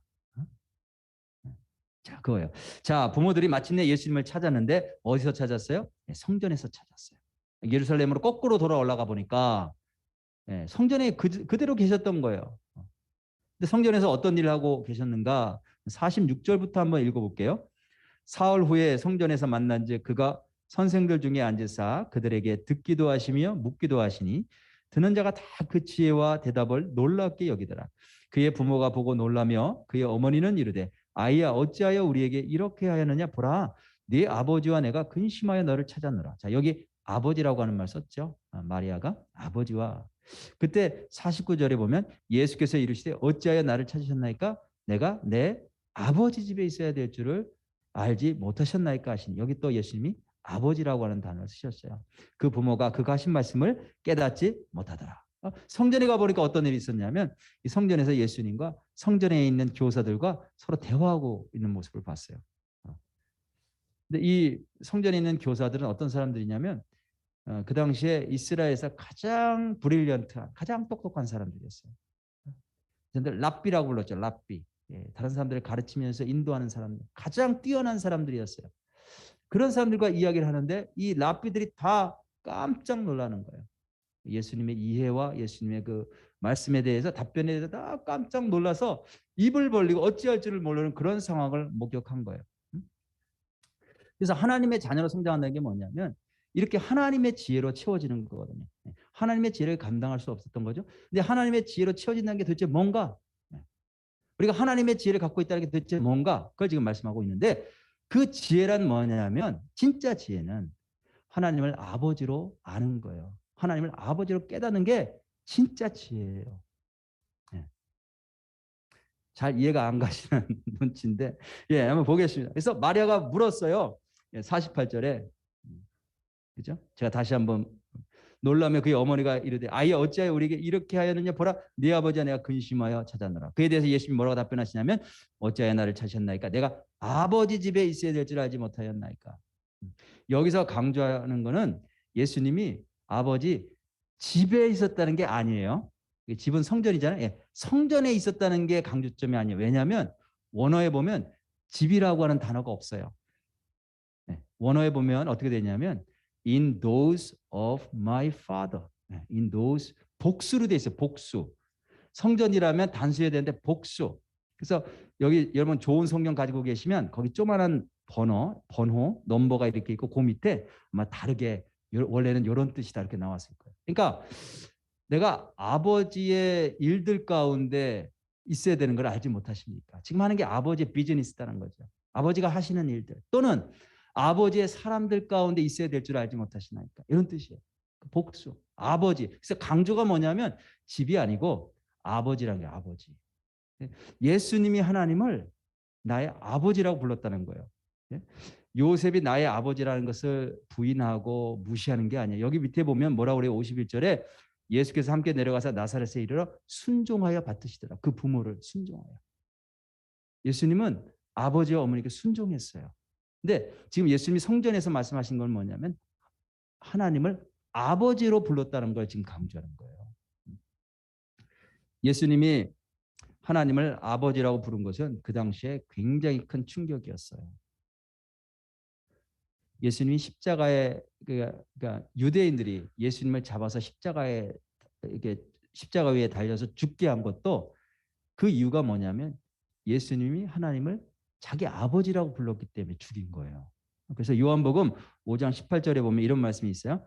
자, 그거예요. 자, 부모들이 마침내 예수님을 찾았는데 어디서 찾았어요? 성전에서 찾았어요. 예루살렘으로 거꾸로 돌아 올라가 보니까 성전에 그대로 계셨던 거예요. 근데 성전에서 어떤 일을 하고 계셨는가? 46절부터 한번 읽어볼게요. 사흘 후에 성전에서 만난즉 그가 선생들 중에 앉으사 그들에게 듣기도 하시며 묻기도 하시니 듣는 자가 다 그 지혜와 대답을 놀랍게 여기더라. 그의 부모가 보고 놀라며 그의 어머니는 이르되 아이야 어찌하여 우리에게 이렇게 하였느냐 보라 네 아버지와 내가 근심하여 너를 찾았노라. 자, 여기 아버지라고 하는 말 썼죠. 마리아가 아버지와. 그때 49절에 보면 예수께서 이르시되 어찌하여 나를 찾으셨나이까 내가 내 아버지 집에 있어야 될 줄을 알지 못하셨나이까 하시니 여기 또 예수님이 아버지라고 하는 단어를 쓰셨어요. 그 부모가 그가 하신 말씀을 깨닫지 못하더라. 성전에 가보니까 어떤 일이 있었냐면 이 성전에서 예수님과 성전에 있는 교사들과 서로 대화하고 있는 모습을 봤어요. 근데 이 성전에 있는 교사들은 어떤 사람들이냐면 그 당시에 이스라엘에서 가장 브릴리언트한 가장 똑똑한 사람들이었어요. 그런데 랍비라고 불렀죠. 랍비. 다른 사람들을 가르치면서 인도하는 사람들 가장 뛰어난 사람들이었어요. 그런 사람들과 이야기를 하는데 이 랍비들이 다 깜짝 놀라는 거예요. 예수님의 이해와 예수님의 그 말씀에 대해서 답변에 대해서 다 깜짝 놀라서 입을 벌리고 어찌할 줄을 모르는 그런 상황을 목격한 거예요. 그래서 하나님의 자녀로 성장한다는 게 뭐냐면 이렇게 하나님의 지혜로 채워지는 거거든요. 하나님의 지혜를 감당할 수 없었던 거죠. 근데 하나님의 지혜로 채워진다는 게 도대체 뭔가? 우리가 하나님의 지혜를 갖고 있다는 게 도대체 뭔가? 그걸 지금 말씀하고 있는데 그 지혜란 뭐냐면 진짜 지혜는 하나님을 아버지로 아는 거예요. 하나님을 아버지로 깨닫는 게 진짜 지혜예요. 잘 이해가 안 가시는 눈치인데 한번 보겠습니다. 그래서 마리아가 물었어요. 48절에 그죠? 제가 다시 한번 놀라며 그의 어머니가 이르되 아이야 어찌하여 우리에게 이렇게 하였느냐 보라 네 아버지와 내가 근심하여 찾았노라. 그에 대해서 예수님이 뭐라고 답변하시냐면 어찌하여 나를 찾으셨나이까 내가 아버지 집에 있어야 될 줄 알지 못하였나이까. 여기서 강조하는 거는 예수님이 아버지 집에 있었다는 게 아니에요. 집은 성전이잖아요. 성전에 있었다는 게 강조점이 아니에요. 왜냐하면 원어에 보면 집이라고 하는 단어가 없어요. 원어에 보면 어떻게 되냐면 in those of my father. in those 복수로 돼 있어요. 복수. 성전이라면 단수해야 되는데 복수. 그래서 여기 여러분 좋은 성경 가지고 계시면 거기 조그만한 번호, 넘버가 이렇게 있고 그 밑에 아마 다르게 원래는 이런 뜻이다 이렇게 나왔을 거예요. 그러니까 내가 아버지의 일들 가운데 있어야 되는 걸 알지 못하십니까? 지금 하는 게 아버지의 비즈니스다는 거죠. 아버지가 하시는 일들 또는 아버지의 사람들 가운데 있어야 될 줄 알지 못하시나이까? 이런 뜻이에요. 복수, 아버지. 그래서 강조가 뭐냐면 집이 아니고 아버지라는 게 아버지. 예수님이 하나님을 나의 아버지라고 불렀다는 거예요. 요셉이 나의 아버지라는 것을 부인하고 무시하는 게 아니에요. 여기 밑에 보면 뭐라고 그래요? 51절에 예수께서 함께 내려가서 나사렛에 이르러 순종하여 받으시더라. 그 부모를 순종하여. 예수님은 아버지와 어머니께 순종했어요. 근데 지금 예수님이 성전에서 말씀하신 건 뭐냐면 하나님을 아버지로 불렀다는 걸 지금 강조하는 거예요. 예수님이 하나님을 아버지라고 부른 것은 그 당시에 굉장히 큰 충격이었어요. 예수님이 십자가에 그러니까 유대인들이 예수님을 잡아서 십자가 위에 달려서 죽게 한 것도 그 이유가 뭐냐면 예수님이 하나님을 자기 아버지라고 불렀기 때문에 죽인 거예요. 그래서 요한복음 5장 18절에 보면 이런 말씀이 있어요.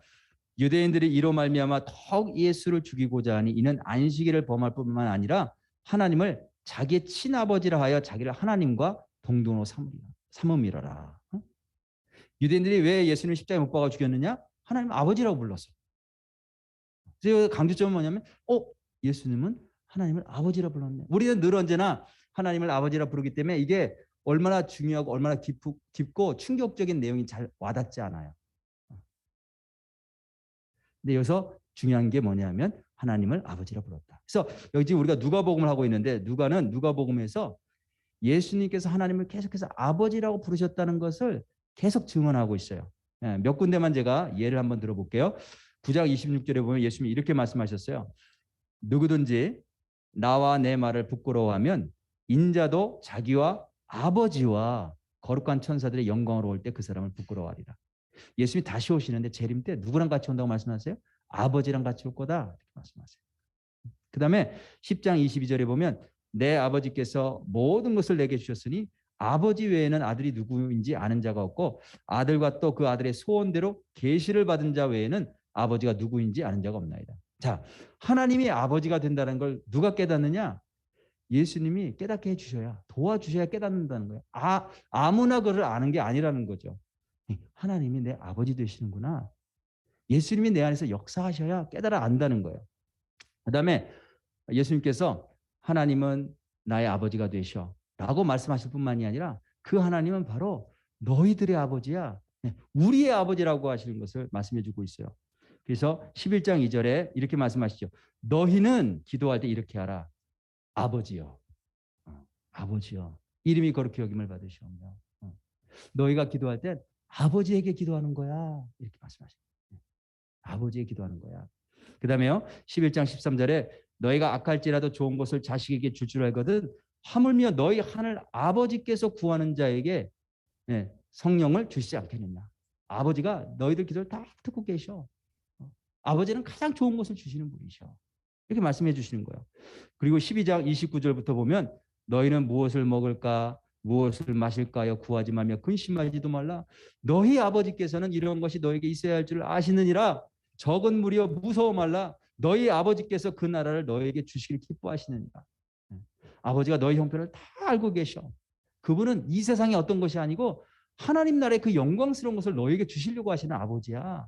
유대인들이 이로 말미암아 더욱 예수를 죽이고자 하니 이는 안식일을 범할 뿐만 아니라 하나님을 자기의 친아버지라 하여 자기를 하나님과 동등으로 삼음이라라. 유대인들이 왜 예수님을 십자가에 못 박아 죽였느냐? 하나님 아버지라고 불렀어. 그래서 강조점은 뭐냐면 예수님은 하나님을 아버지라 불렀네. 우리는 늘 언제나 하나님을 아버지라 부르기 때문에 이게 얼마나 중요하고 얼마나 깊고 충격적인 내용이 잘 와닿지 않아요. 근데 여기서 중요한 게 뭐냐면 하나님을 아버지라 불렀다. 그래서 여기 지금 우리가 누가복음을 하고 있는데 누가복음에서 예수님께서 하나님을 계속해서 아버지라고 부르셨다는 것을 계속 증언하고 있어요. 몇 군데만 제가 예를 한번 들어볼게요. 9장 26절에 보면 예수님이 이렇게 말씀하셨어요. 누구든지 나와 내 말을 부끄러워하면 인자도 자기와 아버지와 거룩한 천사들의 영광으로 올 때 그 사람을 부끄러워하리라. 예수님이 다시 오시는데 재림 때 누구랑 같이 온다고 말씀하세요? 아버지랑 같이 올 거다 이렇게 말씀하세요. 그 다음에 10장 22절에 보면 내 아버지께서 모든 것을 내게 주셨으니 아버지 외에는 아들이 누구인지 아는 자가 없고 아들과 또 그 아들의 소원대로 계시를 받은 자 외에는 아버지가 누구인지 아는 자가 없나이다. 자, 하나님이 아버지가 된다는 걸 누가 깨닫느냐? 예수님이 깨닫게 해주셔야, 도와주셔야 깨닫는다는 거예요. 아무나 그를 아는 게 아니라는 거죠. 하나님이 내 아버지 되시는구나. 예수님이 내 안에서 역사하셔야 깨달아 안다는 거예요. 그 다음에 예수님께서 하나님은 나의 아버지가 되셔 라고 말씀하실 뿐만이 아니라 그 하나님은 바로 너희들의 아버지야. 우리의 아버지라고 하시는 것을 말씀해 주고 있어요. 그래서 11장 2절에 이렇게 말씀하시죠. 너희는 기도할 때 이렇게 하라. 아버지여. 아버지여. 이름이 거룩히 여김을 받으시오며. 너희가 기도할 때 아버지에게 기도하는 거야. 이렇게 말씀하시죠. 아버지에게 기도하는 거야. 그 다음에요. 11장 13절에 너희가 악할지라도 좋은 것을 자식에게 줄 줄 알거든 하물며 너희 하늘 아버지께서 구하는 자에게 성령을 주시지 않겠느냐. 아버지가 너희들 기도를 다 듣고 계셔. 아버지는 가장 좋은 것을 주시는 분이셔. 이렇게 말씀해 주시는 거예요. 그리고 12장 29절부터 보면 너희는 무엇을 먹을까 무엇을 마실까요 구하지 말며 근심하지도 말라. 너희 아버지께서는 이런 것이 너에게 있어야 할 줄 아시느니라. 적은 무리여 무서워 말라. 너희 아버지께서 그 나라를 너에게 주시길 기뻐하시느니라. 아버지가 너희 형편을 다 알고 계셔. 그분은 이 세상에 어떤 것이 아니고 하나님 나라의 그 영광스러운 것을 너에게 주시려고 하시는 아버지야.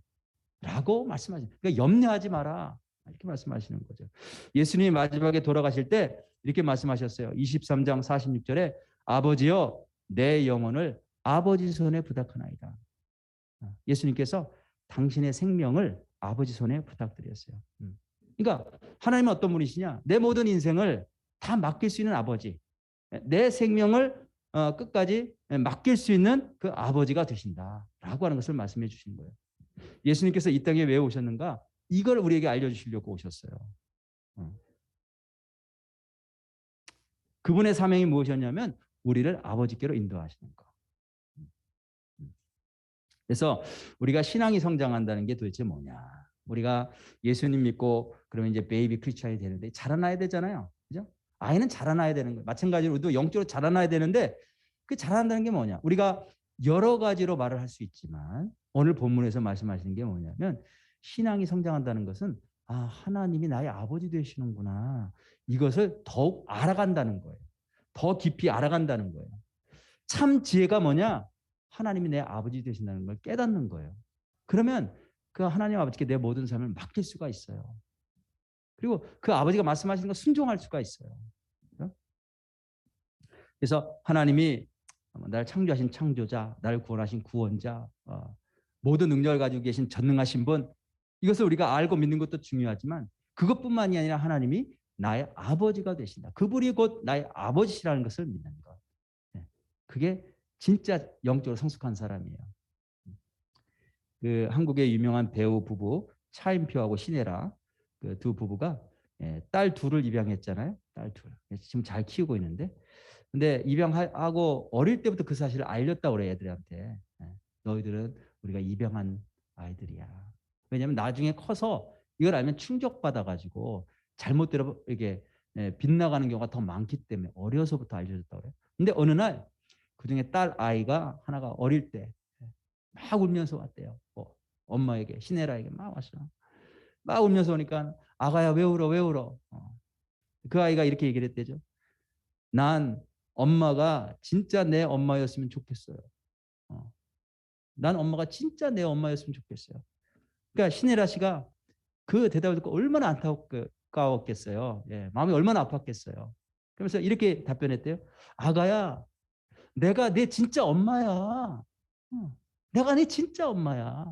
라고 말씀하시는. 그러니까 염려하지 마라. 이렇게 말씀하시는 거죠. 예수님이 마지막에 돌아가실 때 이렇게 말씀하셨어요. 23장 46절에 아버지여 내 영혼을 아버지 손에 부탁하나이다. 예수님께서 당신의 생명을 아버지 손에 부탁드렸어요. 그러니까 하나님은 어떤 분이시냐? 내 모든 인생을 다 맡길 수 있는 아버지. 내 생명을 끝까지 맡길 수 있는 그 아버지가 되신다라고 하는 것을 말씀해 주시는 거예요. 예수님께서 이 땅에 왜 오셨는가? 이걸 우리에게 알려주시려고 오셨어요. 그분의 사명이 무엇이었냐면 우리를 아버지께로 인도하시는 거. 그래서 우리가 신앙이 성장한다는 게 도대체 뭐냐? 우리가 예수님 믿고 그러면 이제 베이비 크리스찬이 되는데 자라나야 되잖아요. 그죠? 아이는 자라나야 되는 거예요. 마찬가지로 우리도 영적으로 자라나야 되는데 그 자라난다는 게 뭐냐? 우리가 여러 가지로 말을 할 수 있지만 오늘 본문에서 말씀하시는 게 뭐냐면 신앙이 성장한다는 것은 하나님이 나의 아버지 되시는구나. 이것을 더욱 알아간다는 거예요. 더 깊이 알아간다는 거예요. 참 지혜가 뭐냐? 하나님이 내 아버지 되신다는 걸 깨닫는 거예요. 그러면 그 하나님 아버지께 내 모든 삶을 맡길 수가 있어요. 그리고 그 아버지가 말씀하시는 거 순종할 수가 있어요. 그래서 하나님이 나를 창조하신 창조자, 나를 구원하신 구원자, 모든 능력을 가지고 계신 전능하신 분, 이것을 우리가 알고 믿는 것도 중요하지만 그것뿐만이 아니라 하나님이 나의 아버지가 되신다. 그분이 곧 나의 아버지시라는 것을 믿는 것. 그게 진짜 영적으로 성숙한 사람이에요. 그 한국의 유명한 배우 부부 차인표하고 신혜라 그 두 부부가 딸 둘을 입양했잖아요. 딸 둘. 지금 잘 키우고 있는데 근데 입양하고 어릴 때부터 그 사실을 알렸다고 그래 애들한테. 너희들은 우리가 입양한 아이들이야. 왜냐하면 나중에 커서 이걸 알면 충격받아가지고 잘못대로 이렇게 빗나가는 경우가 더 많기 때문에 어려서부터 알려줬다고 그래요. 근데 어느 날 그중에 딸 아이가 하나가 어릴 때 막 울면서 왔대요. 엄마에게 시네라에게 막 왔어. 막 울면서 오니까 아가야 왜 울어 왜 울어. 그 아이가 이렇게 얘기를 했대죠. 난 엄마가 진짜 내 엄마였으면 좋겠어요. 난 엄마가 진짜 내 엄마였으면 좋겠어요. 그러니까 시네라 씨가 그 대답을 듣고 얼마나 안타까웠겠어요. 예, 마음이 얼마나 아팠겠어요. 그러면서 이렇게 답변했대요. 아가야, 내가 내 진짜 엄마야. 내가 내 진짜 엄마야.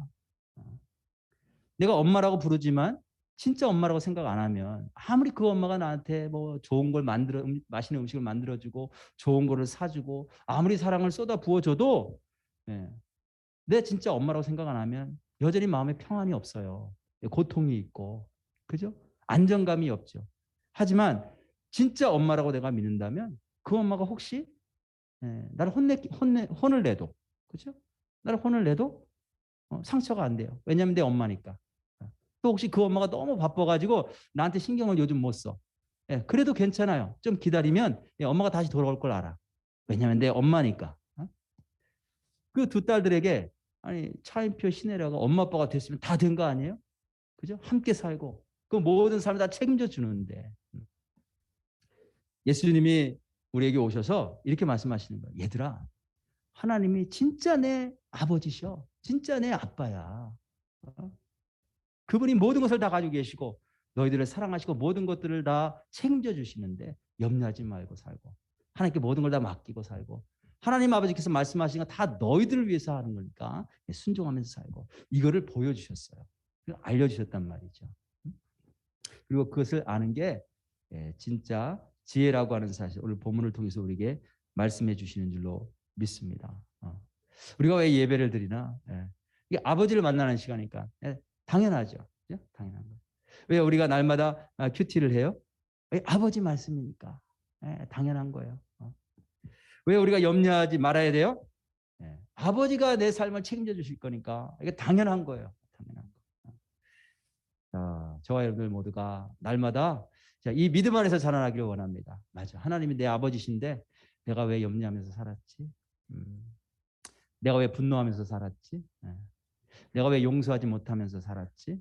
내가 엄마라고 부르지만 진짜 엄마라고 생각 안 하면 아무리 그 엄마가 나한테 뭐 좋은 걸 만들어 맛있는 음식을 만들어주고 좋은 거를 사주고 아무리 사랑을 쏟아 부어줘도 예, 내 진짜 엄마라고 생각 안 하면 여전히 마음에 평안이 없어요. 고통이 있고 그죠? 안정감이 없죠. 하지만 진짜 엄마라고 내가 믿는다면 그 엄마가 혹시 나를 혼을 내도 그죠? 나를 혼을 내도 상처가 안 돼요. 왜냐하면 내 엄마니까. 또 혹시 그 엄마가 너무 바빠가지고 나한테 신경을 요즘 못 써. 예, 그래도 괜찮아요. 좀 기다리면 엄마가 다시 돌아올 걸 알아. 왜냐하면 내 엄마니까. 그 두 딸들에게 아니 차인표 시네라가 엄마 아빠가 됐으면 다 된 거 아니에요? 그죠? 함께 살고 그 모든 삶을 다 책임져 주는데 예수님이 우리에게 오셔서 이렇게 말씀하시는 거예요. 얘들아, 하나님이 진짜 내 아버지셔. 진짜 내 아빠야. 그분이 모든 것을 다 가지고 계시고 너희들을 사랑하시고 모든 것들을 다 책임져 주시는데 염려하지 말고 살고 하나님께 모든 걸 다 맡기고 살고 하나님 아버지께서 말씀하신 거 다 너희들을 위해서 하는 거니까 순종하면서 살고 이거를 보여주셨어요. 알려주셨단 말이죠. 그리고 그것을 아는 게 진짜 지혜라고 하는 사실 오늘 본문을 통해서 우리에게 말씀해 주시는 줄로 믿습니다. 우리가 왜 예배를 드리나? 이게 아버지를 만나는 시간이니까 당연하죠. 당연한 거. 왜 우리가 날마다 큐티를 해요? 왜 아버지 말씀이니까. 당연한 거예요. 왜 우리가 염려하지 말아야 돼요? 아버지가 내 삶을 책임져 주실 거니까 이게 당연한 거예요. 당연한 거. 저와 여러분들 모두가 날마다 이 믿음 안에서 자라나기를 원합니다. 맞아. 하나님이 내 아버지신데 내가 왜 염려하면서 살았지? 내가 왜 분노하면서 살았지? 내가 왜 용서하지 못하면서 살았지?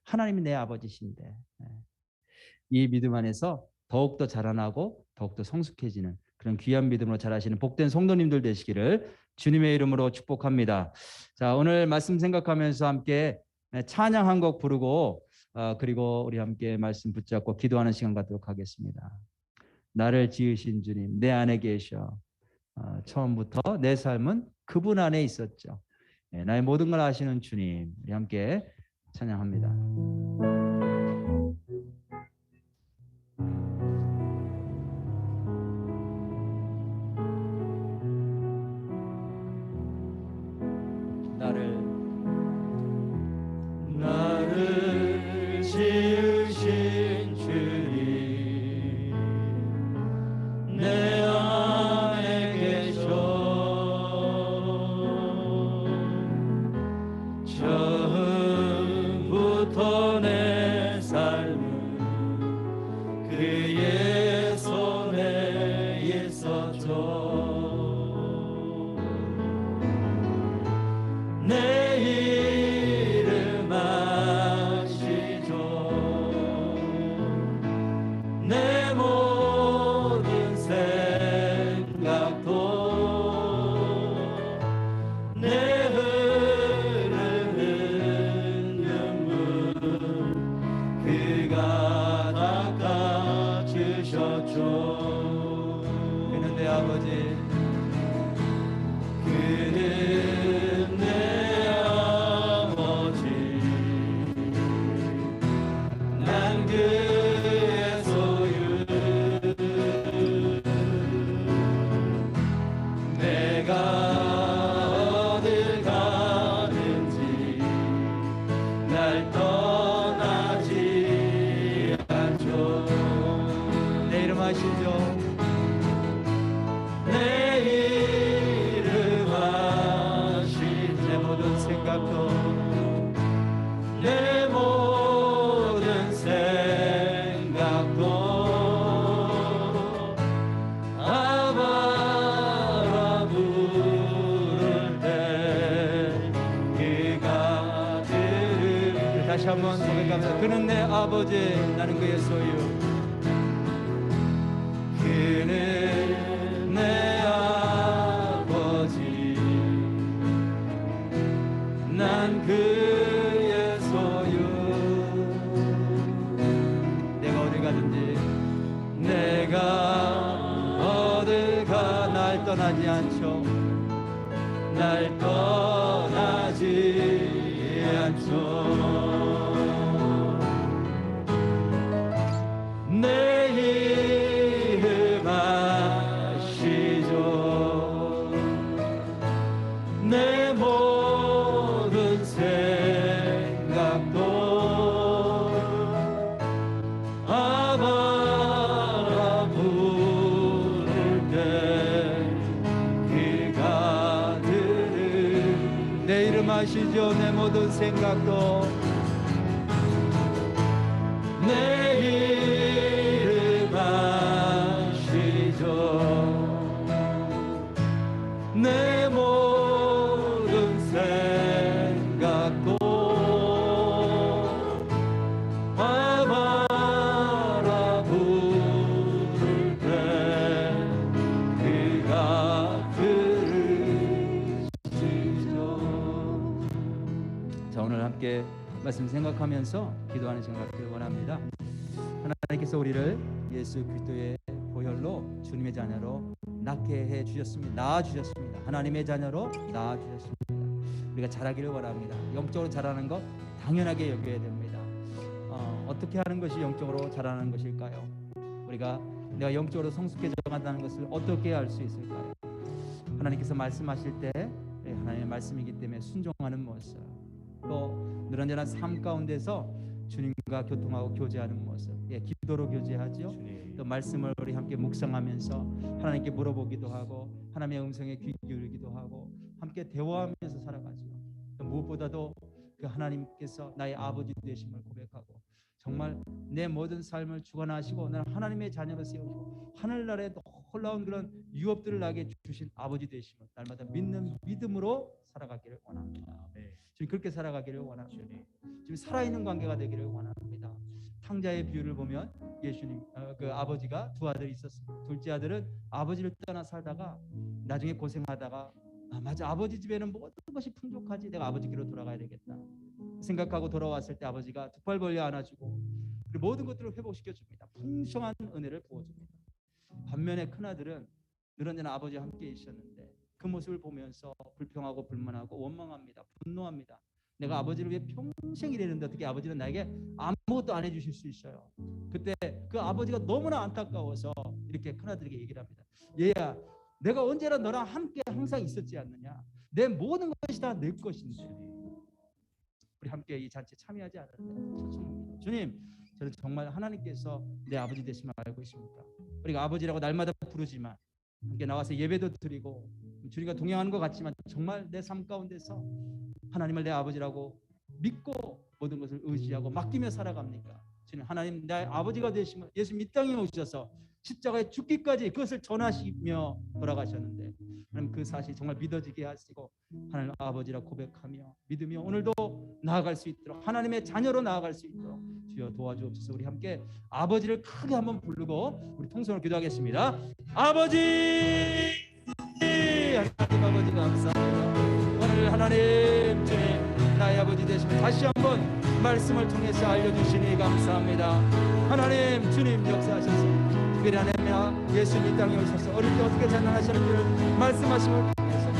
하나님이 내 아버지신데 이 믿음 안에서 더욱더 자라나고 더욱더 성숙해지는 그런 귀한 믿음으로 자라시는 복된 성도님들 되시기를 주님의 이름으로 축복합니다. 자, 오늘 말씀 생각하면서 함께 찬양 한 곡 부르고 그리고 우리 함께 말씀 붙잡고 기도하는 시간 갖도록 하겠습니다. 나를 지으신 주님 내 안에 계셔. 처음부터 내 삶은 그분 안에 있었죠. 나의 모든 걸 아시는 주님 우리 함께 찬양합니다. 나를 지으신 주님 내 안에 계셔. 처음부터 내 다시 한번 고백합니다. 그는 내 아버지, 나는 그의 소유. 그는 내 아버지, 난 그의 소유. 내가 어딜 가든지, 내가 어딜 가 날 떠나지 않죠. 날 떠나지 않죠. 내 이름 아시죠. 내 모든 생각도 아바라 부를 때 그가 들은 내 이름 아시죠. 내 모든 생각도 내 이름 아시죠. 내 모든 생각도 아바라 부를 때 그가 들으시죠. 자, 오늘 함께 말씀 생각하면서 기도하는 시간 갖기를 원합니다. 하나님께서 우리를 예수 그리스도의 보혈로 주님의 자녀로 낳게 해 주셨습니다. 낳아 주셨습니다. 하나님의 자녀로 낳아 주셨습니다. 우리가 자라기를 원합니다. 영적으로 자라는 것 당연하게 여겨야 됩니다. 어떻게 하는 것이 영적으로 자라는 것일까요? 우리가 내가 영적으로 성숙해져 간다는 것을 어떻게 알 수 있을까요? 하나님께서 말씀하실 때 하나님의 말씀이기 때문에 순종하는 모습, 또 늘어나는 삶 가운데서 주님과 교통하고 교제하는 모습, 기도로 교제하죠. 또 말씀을 우리 함께 묵상하면서 하나님께 물어보기도 하고 하나님의 음성에 귀 기울이기도 하고 함께 대화하면서 살아가죠. 또 무엇보다도 그 하나님께서 나의 아버지 되심을 고백하고 정말 내 모든 삶을 주관하시고 나는 하나님의 자녀로 세우시고 하늘나라에 놀라운 그런 유업들을 나게 주신 아버지 되심을 날마다 믿는 믿음으로 살아가기를 원합니다. 지금 그렇게 살아가기를 원합니다. 지금 살아있는 관계가 되기를 원합니다. 탕자의 비유를 보면 예수님 그 아버지가 두 아들이 있었습니다. 둘째 아들은 아버지를 떠나 살다가 나중에 고생하다가 맞아, 아버지 집에는 모든 것이 풍족하지, 내가 아버지 길로 돌아가야 되겠다 생각하고 돌아왔을 때 아버지가 두 팔 벌려 안아주고 그리고 모든 것들을 회복시켜 줍니다. 풍성한 은혜를 부어줍니다. 반면에 큰아들은 늘어난 아버지와 함께 있었는데 그 모습을 보면서 불평하고 불만하고 원망합니다. 분노합니다. 내가 아버지를 위해 평생 일했는데 어떻게 아버지는 나에게 아무것도 안 해주실 수 있어요. 그때 그 아버지가 너무나 안타까워서 이렇게 큰아들에게 얘기를 합니다. 얘야, 내가 언제나 너랑 함께 항상 있었지 않느냐. 내 모든 것이 다 내 것인데 우리 함께 이 잔치에 참여하지 않았는데 초청합니다. 주님, 저는 정말 하나님께서 내 아버지 되심을 알고 있습니다. 우리가 아버지라고 날마다 부르지만 함께 나와서 예배도 드리고 주님과 동행하는 것 같지만 정말 내 삶 가운데서 하나님을 내 아버지라고 믿고 모든 것을 의지하고 맡기며 살아갑니까? 주님, 하나님 내 아버지가 되시면 예수님 이 땅에 오셔서 십자가에 죽기까지 그것을 전하시며 돌아가셨는데 하나님 그 사실 정말 믿어지게 하시고 하나님 아버지라 고백하며 믿으며 오늘도 나아갈 수 있도록 하나님의 자녀로 나아갈 수 있도록 주여 도와주옵소서. 우리 함께 아버지를 크게 한번 부르고 우리 통성으로 기도하겠습니다. 아버지, 하나님 아버지 감사합니다. 오늘 하나님 주님 나의 아버지 되시면 다시 한번 말씀을 통해서 알려주시니 감사합니다. 하나님 주님 역사하셔서 특별히 하나님 예수님 이 땅에 오셔서 어릴 때 어떻게 자라나셨는지를 말씀하심을 통해서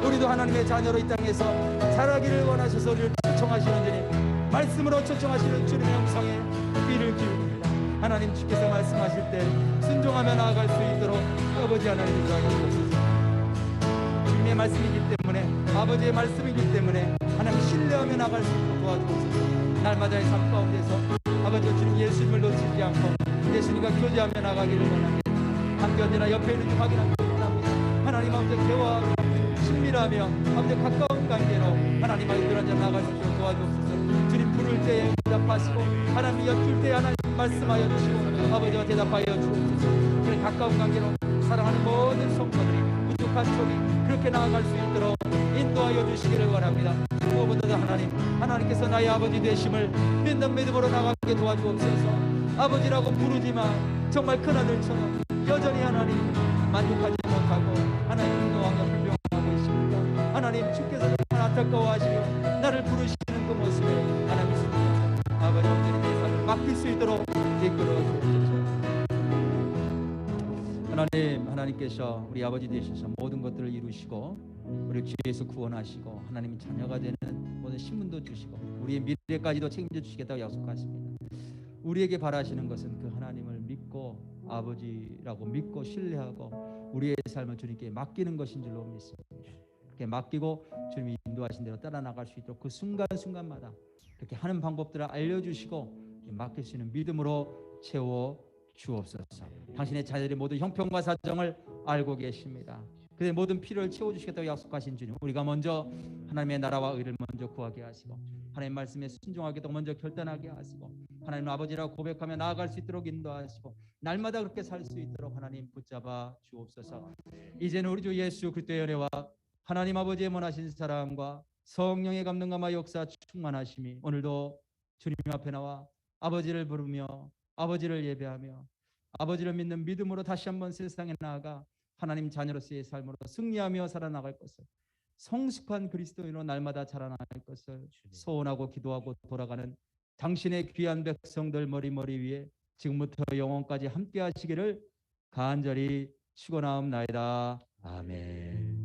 우리도 하나님의 자녀로 이 땅에서 자라기를 원하셔서 우리를 초청하시는 주님, 말씀으로 초청하시는 주님의 영성에 귀를 기울입니다. 하나님 주께서 말씀하실 때 순종하며 나아갈 수 있도록 아버지 하나님 도와주옵소서. 주님의 말씀이기 때문에 아버지의 말씀이기 때문에 하나님 신뢰하며 나갈 수 있도록 도와주옵소서. 날마다의 삶 가운데서 아버지와 주님 예수님을 놓치지 않고 예수님과 교제하며 나가기를 원합니다. 함께 언제나 옆에 있는 줄 확인하기를 원합니다. 하나님 아버지 대화하며 친밀하며 아버지 가까운 관계로 하나님 아버지 언제나 나갈 수 있도록 도와주옵소서. 주님 부를 때에 대답하시고 하나님 여쭐 때에 하나님 말씀하여 주시고 아버지와 대답하여 주옵소서. 그런 가까운 관계로 사랑하는 모든 성도들이 부족한 족이 그렇게 나아갈 수 있도록 인도하여 주시기를 원합니다. 무엇보다도 하나님께서 나의 아버지 되심을 믿는 믿음으로 나가게 도와주옵소서. 아버지라고 부르지만 정말 큰 아들처럼 여전히 하나님 만족하지 못하고 하나님 인도하며 불평하고 있습니다. 하나님 주께서 정말 안타까워하시며 나를 부르시는 그 모습에 하나님 아버지 온전히 내 삶을 맡길 수 있도록 이끌어 주옵소서. 하나님께서 우리 아버지 되셔서 모든 것들을 이루시고 우리 죄에서 구원하시고 하나님 자녀가 되는 모든 신분도 주시고 우리의 미래까지도 책임져 주시겠다고 약속하십니다. 우리에게 바라시는 것은 그 하나님을 믿고 아버지라고 믿고 신뢰하고 우리의 삶을 주님께 맡기는 것인 줄로 믿습니다. 그렇게 맡기고 주님이 인도하신 대로 따라 나갈 수 있도록 그 순간순간마다 그렇게 하는 방법들을 알려주시고 맡길 수 있는 믿음으로 채워 주옵소서. 당신의 자녀들의 모든 형편과 사정을 알고 계십니다. 그의 모든 필요를 채워주시겠다고 약속하신 주님, 우리가 먼저 하나님의 나라와 의를 먼저 구하게 하시고 하나님 말씀에 순종하기도 먼저 결단하게 하시고 하나님 아버지라고 고백하며 나아갈 수 있도록 인도하시고 날마다 그렇게 살 수 있도록 하나님 붙잡아 주옵소서. 이제는 우리 주 예수 그리스도의 은혜와 하나님 아버지의 원하신 사랑과 성령의 감동감화 역사 충만하심이 오늘도 주님 앞에 나와 아버지를 부르며 아버지를 예배하며 아버지를 믿는 믿음으로 다시 한번 세상에 나아가 하나님 자녀로서의 삶으로 승리하며 살아나갈 것을, 성숙한 그리스도인으로 날마다 자라나갈 것을 소원하고 기도하고 돌아가는 당신의 귀한 백성들 머리 위에 지금부터 영원까지 함께 하시기를 간절히 축원하옵나이다. 아멘.